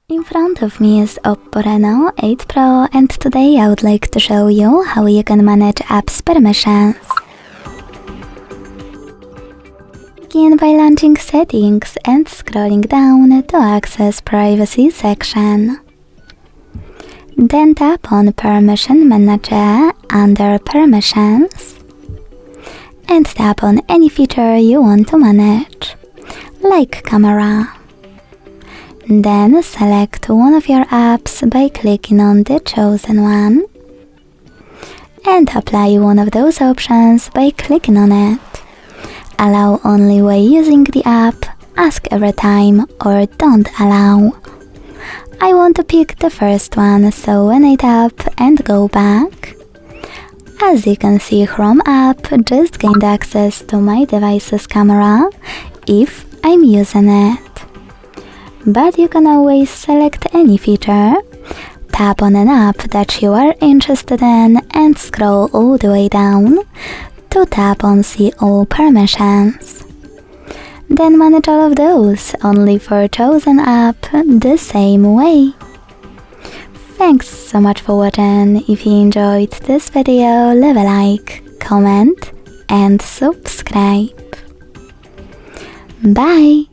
In front of me is OPPO Reno 8 Pro, and today I would like to show you how you can manage apps permissions. Begin by launching Settings and scrolling down to access Privacy section. Then tap on Permission Manager under Permissions and tap on any feature you want to manage, like camera. Then select one of your apps by clicking on the chosen one and apply one of those options by clicking on it. Allow only while using the app, ask every time, or don't allow. I want to pick the first one, so when I tap and go back, as you can see, Chrome app just gained access to my device's camera if I'm using it. But you can always select any feature, tap on an app that you are interested in and scroll all the way down to tap on See All Permissions. Then manage all of those only for chosen app the same way. Thanks so much for watching. If you enjoyed this video, leave a like, comment and subscribe. Bye!